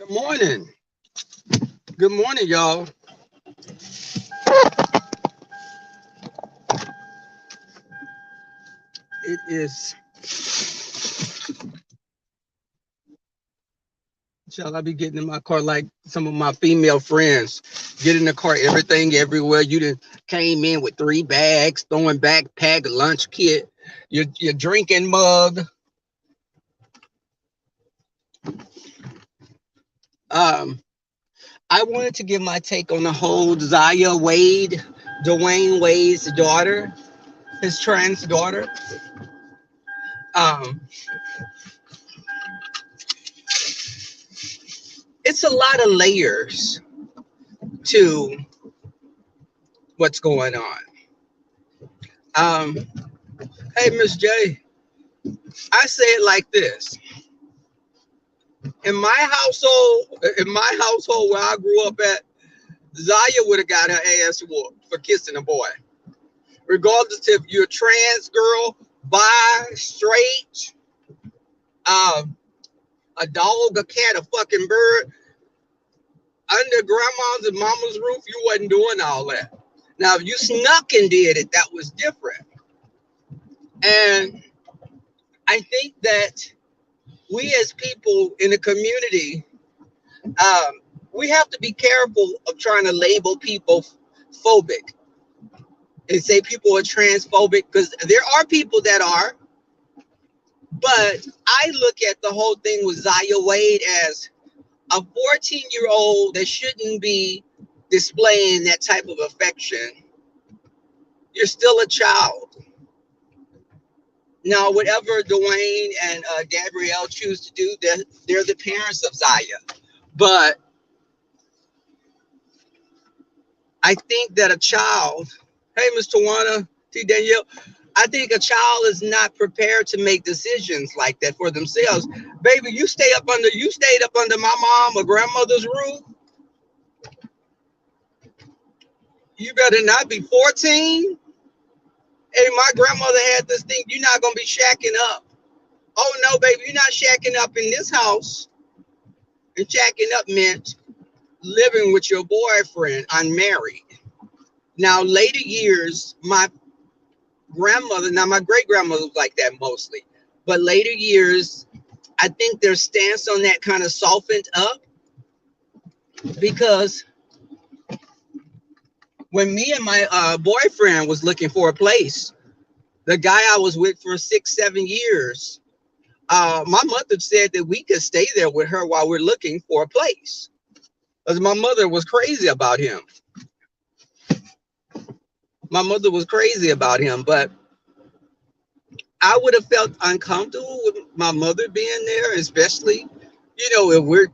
Good morning. Good morning, y'all. It is, shall I be getting in my car like some of my female friends? Get in the car, everything everywhere. You done came in with 3 bags, throwing backpack, lunch kit, your drinking mug. Um, I wanted to give my take on the whole Zaya Wade, Dwayne Wade's daughter, his trans daughter. Um, it's a lot of layers to what's going on. Um, hey, Miss J, I say it like this. In my household where I grew up at, Zaya would have got her ass whooped for kissing a boy. Regardless if you're a trans girl, bi, straight, um, a dog, a cat, a fucking bird, under grandma's and mama's roof, you wasn't doing all that. Now, if you snuck and did it, that was different. And I think that we as people in the community, um, we have to be careful of trying to label people phobic and say people are transphobic because there are people that are. But I look at the whole thing with Zaya Wade as a 14-year-old that shouldn't be displaying that type of affection. You're still a child. Now, whatever Dwayne and Gabrielle choose to do, they're the parents of Zaya. But I think that a child, hey, Miss Tawana, T. Danielle, I think a child is not prepared to make decisions like that for themselves. Baby, you stayed up under my mom or grandmother's roof. You better not be 14. Hey, my grandmother had this thing. You're not gonna be shacking up. Oh no, baby, you're not shacking up in this house. And shacking up meant living with your boyfriend unmarried. Now, later years, my great grandmother was like that mostly. But later years, I think their stance on that kind of softened up because when me and my boyfriend was looking for a place, the guy I was with for 6, 7 years, my mother said that we could stay there with her while we're looking for a place. Because my mother was crazy about him. My mother was crazy about him, but I would have felt uncomfortable with my mother being there, especially, if we're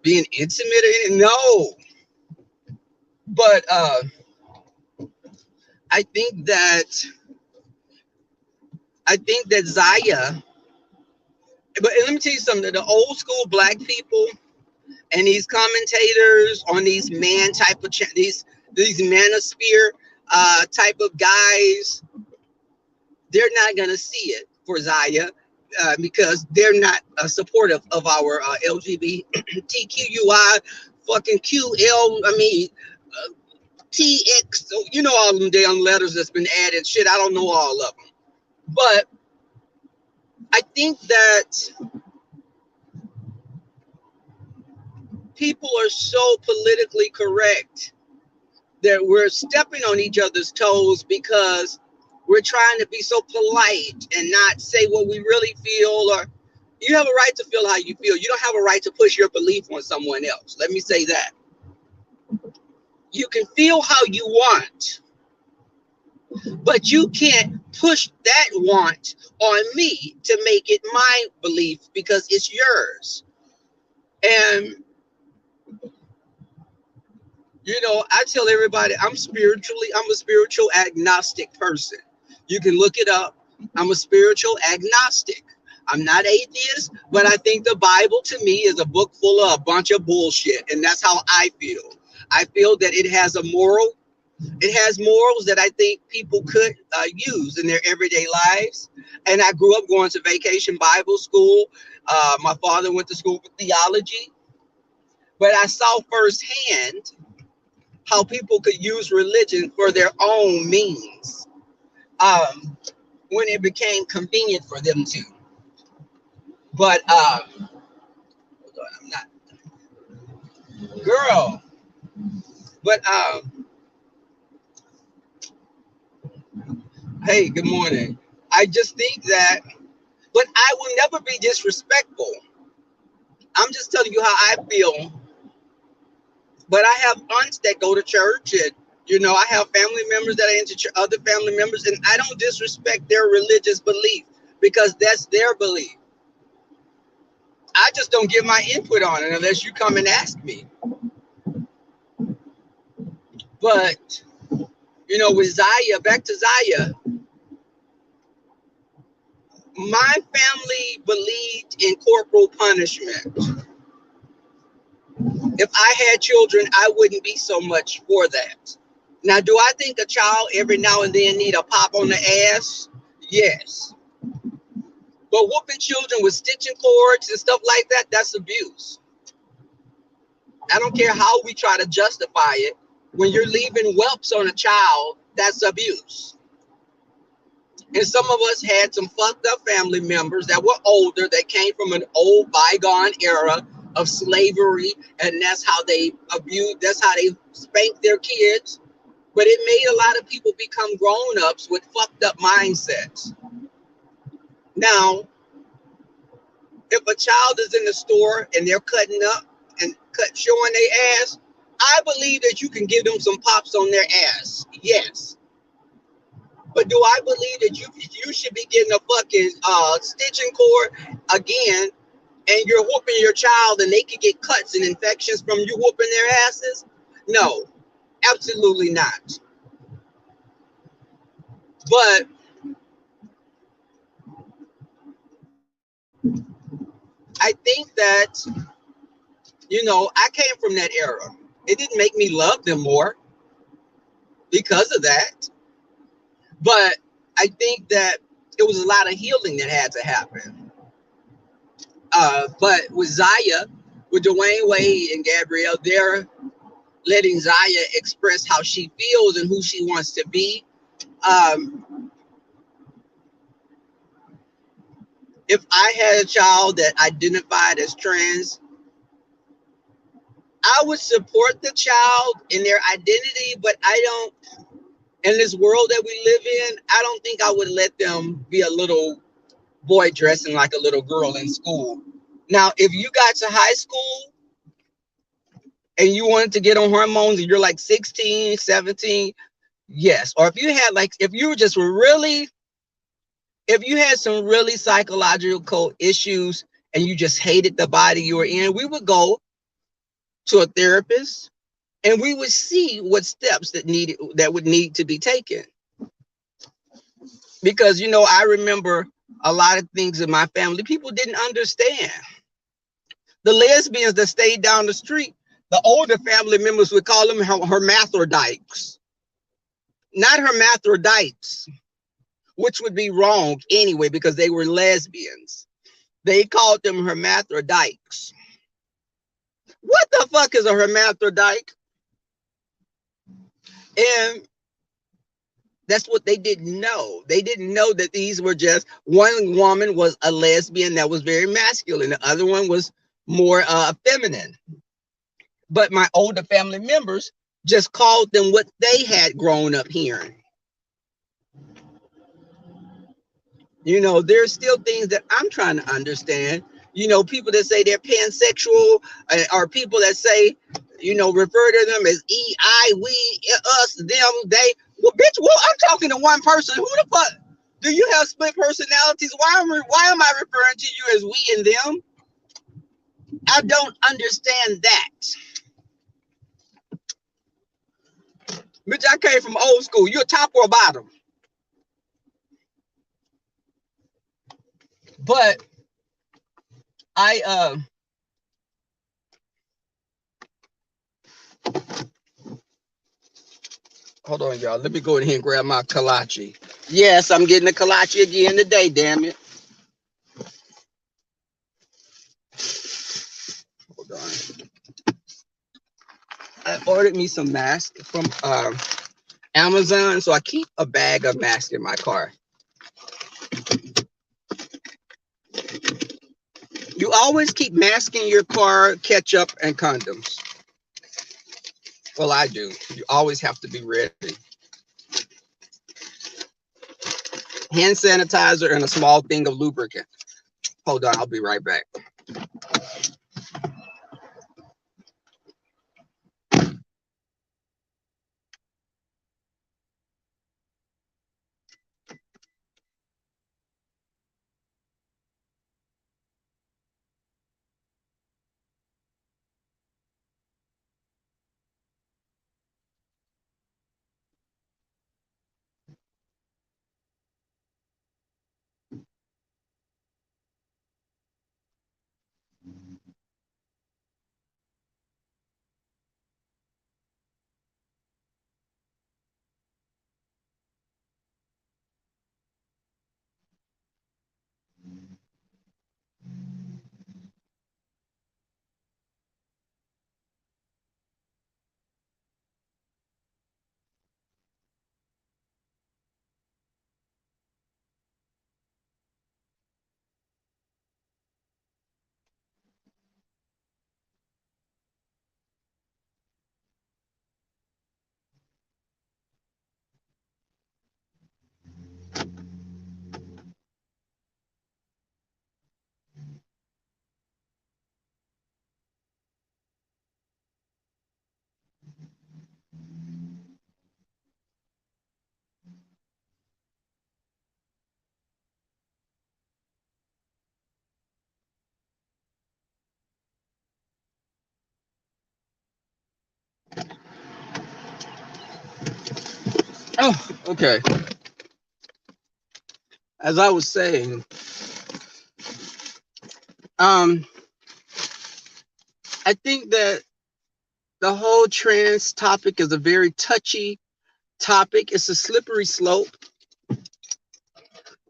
being intimate. No, but I think that Zaya. But let me tell you something: the old school black people and these commentators on these man type of these manosphere type of guys, they're not gonna see it for Zaya. Because they're not supportive of our LGBTQI fucking QL. I mean, TX. All them damn letters that's been added. Shit, I don't know all of them. But I think that people are so politically correct that we're stepping on each other's toes because we're trying to be so polite and not say what we really feel. Or you have a right to feel how you feel. You don't have a right to push your belief on someone else. Let me say that. You can feel how you want, but you can't push that want on me to make it my belief because it's yours. And I tell everybody I'm a spiritual agnostic person. You can look it up. I'm a spiritual agnostic. I'm not atheist, but I think the Bible to me is a book full of a bunch of bullshit. And that's how I feel. I feel that it has morals that I think people could use in their everyday lives. And I grew up going to vacation Bible school. My father went to school for theology. but I saw firsthand how people could use religion for their own means when it became convenient for them to. But I'm not girl. But hey, good morning. I just think that, but I will never be disrespectful. I'm just telling you how I feel. But I have aunts that go to church, and I have family members that are into other family members, and I don't disrespect their religious belief because that's their belief. I just don't give my input on it unless you come and ask me. But with Zaya, back to Zaya, my family believed in corporal punishment. If I had children, I wouldn't be so much for that. Now, do I think a child every now and then need a pop on the ass? Yes. But whooping children with stitching cords and stuff like that, that's abuse. I don't care how we try to justify it. When you're leaving whelps on a child, that's abuse. And some of us had some fucked up family members that were older, that came from an old bygone era of slavery, and that's how they abused, that's how they spanked their kids. But it made a lot of people become grown-ups with fucked up mindsets. Now, if a child is in the store and they're cutting up and showing their ass, I believe that you can give them some pops on their ass. Yes. But do I believe that you should be getting a fucking stitching cord again, and you're whooping your child and they could get cuts and infections from you whooping their asses? No, absolutely not. But I think that, I came from that era. It didn't make me love them more because of that. But I think that it was a lot of healing that had to happen. But with Zaya, with Dwayne Wade and Gabrielle, they're letting Zaya express how she feels and who she wants to be. If I had a child that identified as trans, I would support the child in their identity, but I don't, in this world that we live in, I don't think I would let them be a little boy dressing like a little girl in school. Now, if you got to high school and you wanted to get on hormones and you're like 16, 17, yes. Or if you had if you were just really, if you had some really psychological issues and you just hated the body you were in, we would go to a therapist and we would see what steps that would need to be taken. Because, I remember a lot of things in my family people didn't understand. The lesbians that stayed down the street, the older family members would call them hermaphrodites, not hermaphrodites, which would be wrong anyway because they were lesbians. They called them hermaphrodites. What the fuck is a hermaphrodite? And that's what they didn't know. They didn't know that these were just, one woman was a lesbian that was very masculine. The other one was more feminine. But my older family members just called them what they had grown up hearing. There's still things that I'm trying to understand. People that say they're pansexual, or people that say, refer to them as E, I, we, us, them, they. Well, bitch, I'm talking to one person. Who the fuck? Do you have split personalities? Why am I referring to you as we and them? I don't understand that. Bitch, I came from old school. You're top or bottom. But I hold on, y'all. Let me go in here and grab my kolache. Yes, I'm getting a kolache again today, damn it. Hold on. I ordered me some masks from Amazon, so I keep a bag of masks in my car. You always keep masks in your car, ketchup, and condoms. Well, I do. You always have to be ready. Hand sanitizer and a small thing of lubricant. Hold on, I'll be right back. Oh, okay. As I was saying, um, I think that the whole trans topic is a very touchy topic. It's a slippery slope.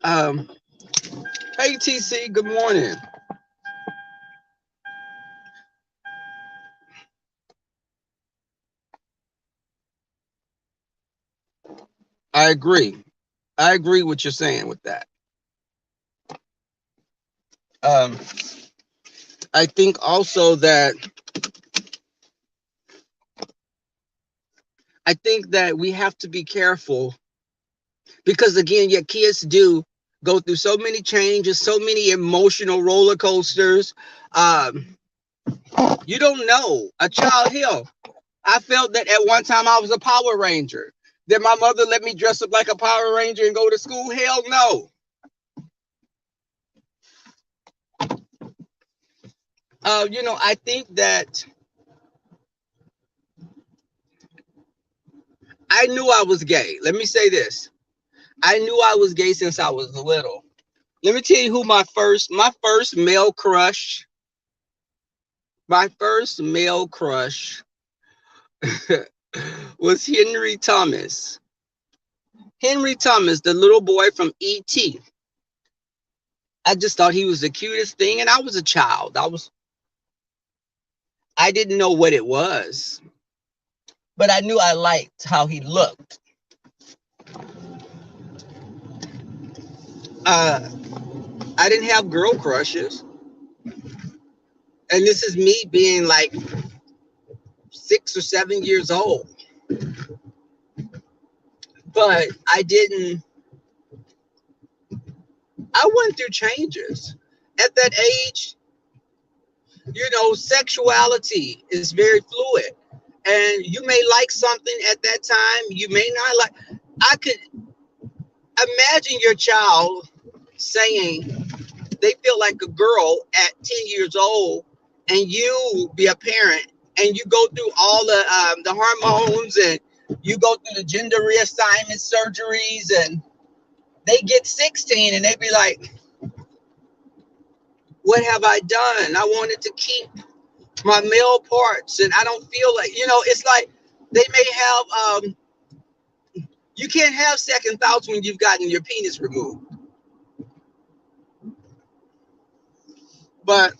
Um, hey TC, good morning. I agree. I agree what you're saying with that. Um, I think also that we have to be careful because again, your kids do go through so many changes, so many emotional roller coasters. Um, you don't know a child. Hell, I felt that at one time I was a Power Ranger. Did my mother let me dress up like a Power Ranger and go to school? Hell no. I think that I knew I was gay. Let me say this. I knew I was gay since I was little. Let me tell you who my first male crush was Henry Thomas. Henry Thomas, the little boy from E.T. I just thought he was the cutest thing, and I was a child. I didn't know what it was, but I knew I liked how he looked. Uh, I didn't have girl crushes, and this is me being like 6 or 7 years old. But I didn't. I went through changes at that age. Sexuality is very fluid, and you may like something at that time. You may not like. I could imagine your child saying they feel like a girl at 10 years old, and you be a parent, and you go through all the hormones, and you go through the gender reassignment surgeries, and they get 16 and they be like, what have I done? I wanted to keep my male parts, and I don't feel like, it's like they may have, you can't have second thoughts when you've gotten your penis removed. But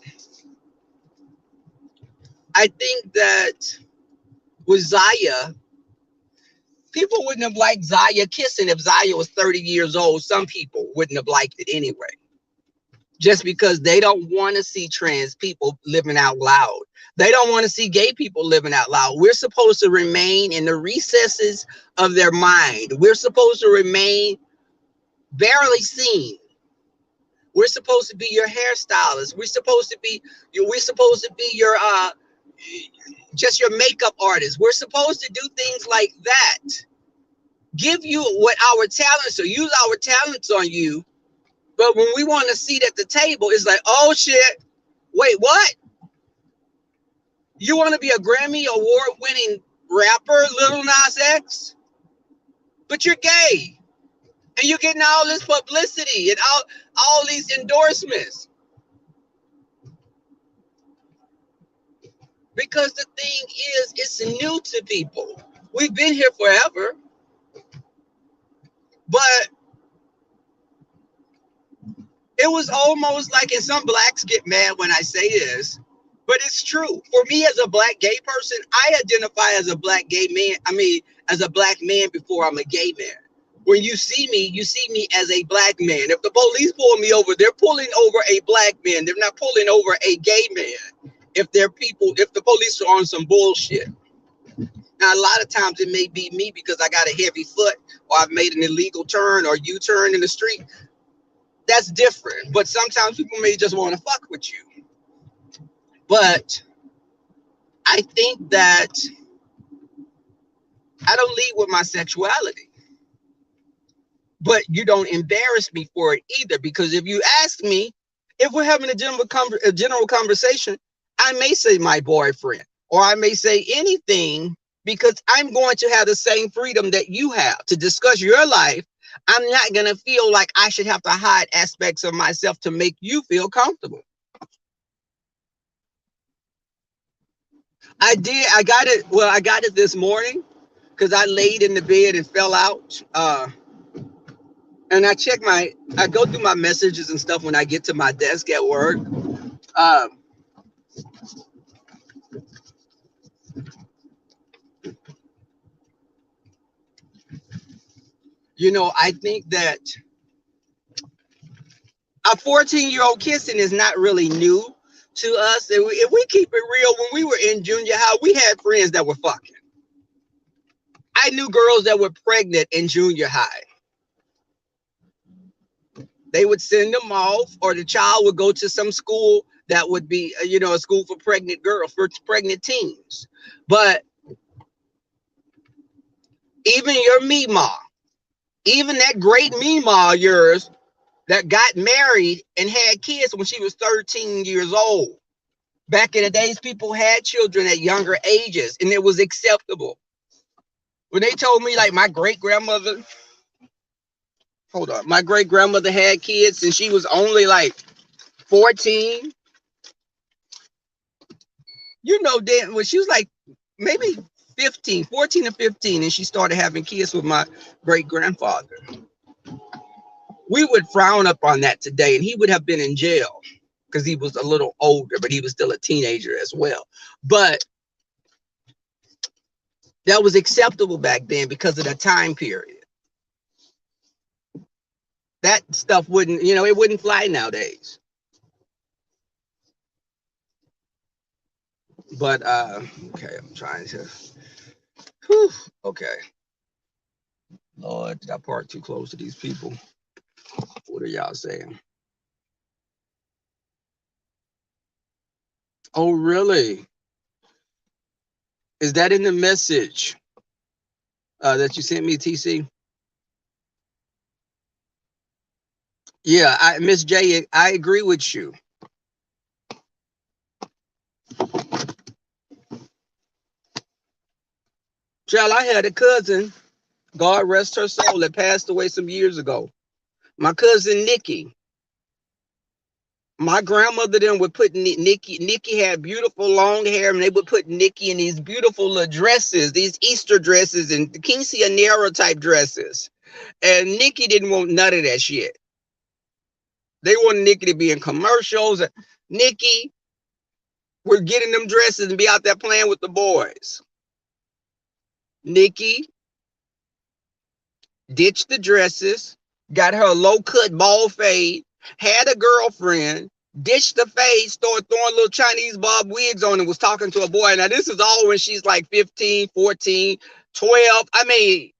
I think that with Zaya, people wouldn't have liked Zaya kissing if Zaya was 30 years old. Some people wouldn't have liked it anyway, just because they don't want to see trans people living out loud. They don't want to see gay people living out loud. We're supposed to remain in the recesses of their mind. We're supposed to remain barely seen. We're supposed to be your hairstylist. We're supposed to be your just your makeup artist. We're supposed to do things like that. Give you what our talents are, use our talents on you. But when we want a seat at the table, it's like, oh shit, wait, what? You want to be a Grammy award winning rapper, Little Nas X? But you're gay. And you're getting all this publicity and all these endorsements. Because the thing is, it's new to people. We've been here forever. But it was almost like, and some blacks get mad when I say this, but it's true. For me as a black gay person, I identify as a black gay man. I mean, as a black man before I'm a gay man. When you see me as a black man. If the police pull me over, they're pulling over a black man. They're not pulling over a gay man. If the police are on some bullshit. Now, a lot of times it may be me because I got a heavy foot or I've made an illegal turn or U-turn in the street. That's different. But sometimes people may just want to fuck with you. But I think that I don't lead with my sexuality. But you don't embarrass me for it either. Because if you ask me, if we're having a general conversation, I may say my boyfriend or I may say anything because I'm going to have the same freedom that you have to discuss your life. I'm not going to feel like I should have to hide aspects of myself to make you feel comfortable. I got it. Well, I got it this morning because I laid in the bed and fell out. And I go through my messages and stuff when I get to my desk at work. Um, I think that a 14-year-old kissing is not really new to us. If we keep it real, when we were in junior high, we had friends that were fucking. I knew girls that were pregnant in junior high. They would send them off, or the child would go to some school that would be, a school for pregnant girls, for pregnant teens. But even your Mima, even that great Mima of yours that got married and had kids when she was 13 years old. Back in the days, people had children at younger ages, and it was acceptable. When they told me, like, my great-grandmother had kids and she was only like 14. Then when she was like maybe 15, 14 or 15, and she started having kids with my great-grandfather. We would frown up on that today, and he would have been in jail because he was a little older, but he was still a teenager as well. But that was acceptable back then because of the time period. That stuff wouldn't, it wouldn't fly nowadays. But okay, I'm trying to. Whew, okay. Lord, did I park too close to these people? What are y'all saying? Oh, really? Is that in the message that you sent me, TC? Yeah, Miss J, I agree with you. Child, I had a cousin, God rest her soul, that passed away some years ago. My cousin Nikki. My grandmother then would put Nikki had beautiful long hair, and they would put Nikki in these beautiful dresses, these Easter dresses and quinceañera type dresses. And Nikki didn't want none of that shit. They wanted Nikki to be in commercials. Nikki would get in them dresses and be out there playing with the boys. Nikki ditched the dresses, got her a low-cut ball fade, had a girlfriend, ditched the fade, started throwing little Chinese bob wigs on and was talking to a boy. Now, this is all when she's like 15, 14, 12. I mean,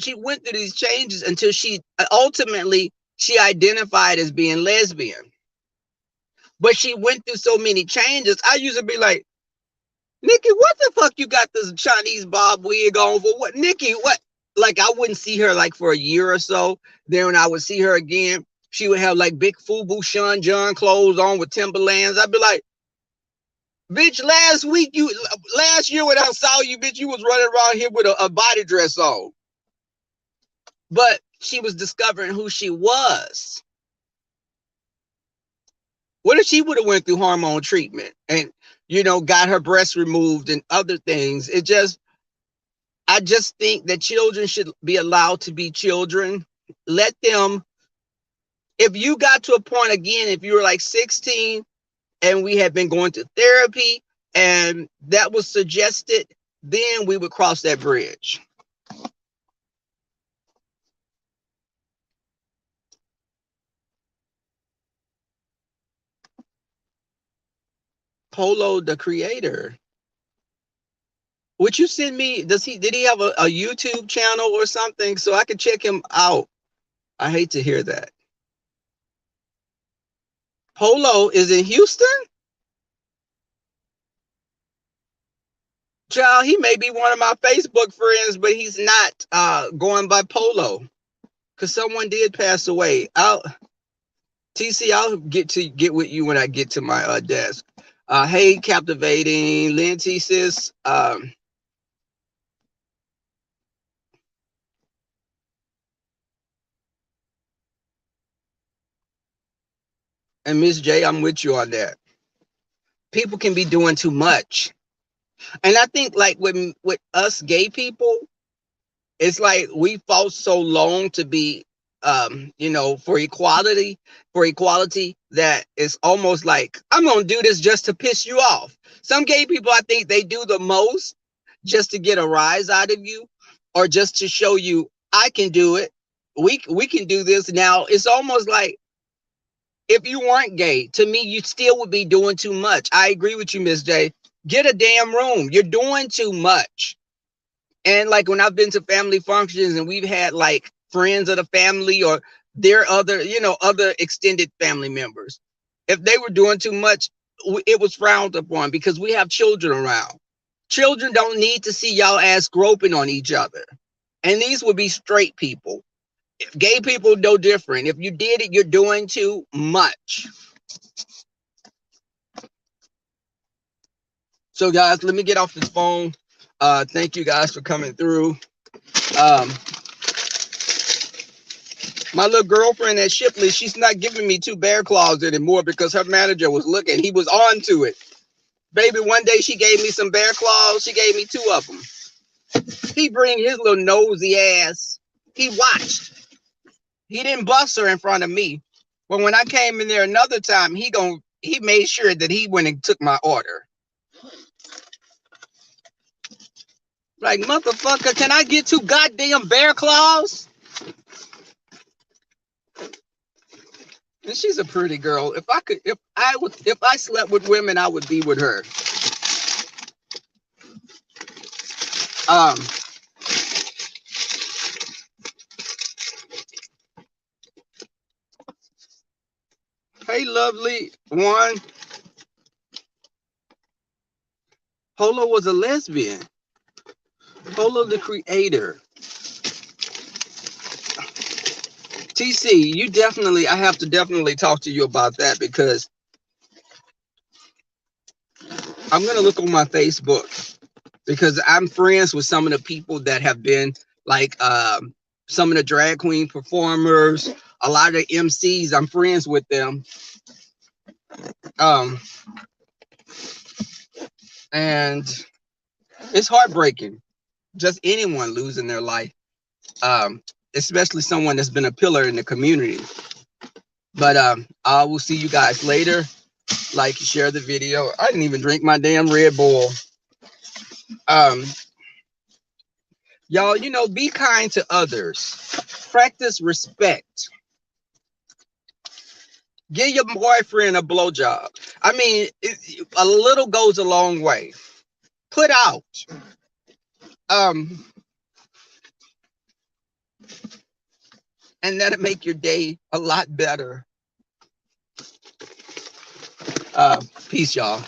she went through these changes until she ultimately she identified as being lesbian. But she went through so many changes. I used to be like, Nikki, what the fuck you got this Chinese bob wig on for? What, Nikki? What? Like, I wouldn't see her like for a year or so. Then when I would see her again, she would have like big FUBU Sean John clothes on with Timberlands. I'd be like, bitch, last year when I saw you, bitch, you was running around here with a body dress on. But she was discovering who she was. What if she would have went through hormone treatment and, got her breasts removed and other things? I just think that children should be allowed to be children. Let them, if you got to a point again, if you were like 16 and we had been going to therapy and that was suggested, then we would cross that bridge. Polo, the creator. Would you send me, did he have a YouTube channel or something so I could check him out? I hate to hear that. Polo is in Houston? Child, he may be one of my Facebook friends, but he's not going by Polo. Because someone did pass away. TC, I'll get with you when I get to my desk. Hey, captivating, Lindsay sis. And Miss J, I'm with you on that. People can be doing too much. And I think like with us gay people, it's like we fought so long to be for equality that it's almost like I'm gonna do this just to piss you off. Some gay people, I think they do the most just to get a rise out of you or just to show you I can do it. We can do this. Now it's almost like if you weren't gay, to me, you still would be doing too much. I agree with you, Miss J. Get a damn room. You're doing too much. And like when I've been to family functions and we've had like friends of the family or their other extended family members, if they were doing too much, it was frowned upon because we have children around. Children don't need to see y'all ass groping on each other. And these would be straight people. Gay people, no different. If you did it, you're doing too much. So guys, let me get off this phone. Thank you guys for coming through. My little girlfriend at Shipley, she's not giving me 2 bear claws anymore because her manager was looking. He was on to it. Baby, one day she gave me some bear claws. She gave me 2 of them. He bring his little nosy ass. He watched. He didn't bust her in front of me. But when I came in there another time, he made sure that he went and took my order. Like, motherfucker, can I get 2 goddamn bear claws? And she's a pretty girl. If I slept with women, I would be with her. Hey, lovely one. Polo was a lesbian. Polo the creator. TC, I have to definitely talk to you about that because I'm going to look on my Facebook because I'm friends with some of the people that have been like some of the drag queen performers, a lot of the MCs, I'm friends with them. And it's heartbreaking. Just anyone losing their life. Especially someone that's been a pillar in the community. But I will see you guys later. Like, share the video. I didn't even drink my damn Red Bull. Y'all, you know, be kind to others. Practice respect. Give your boyfriend a blowjob. I mean, a little goes a long way. Put out. Um, and that'll make your day a lot better. Peace, y'all.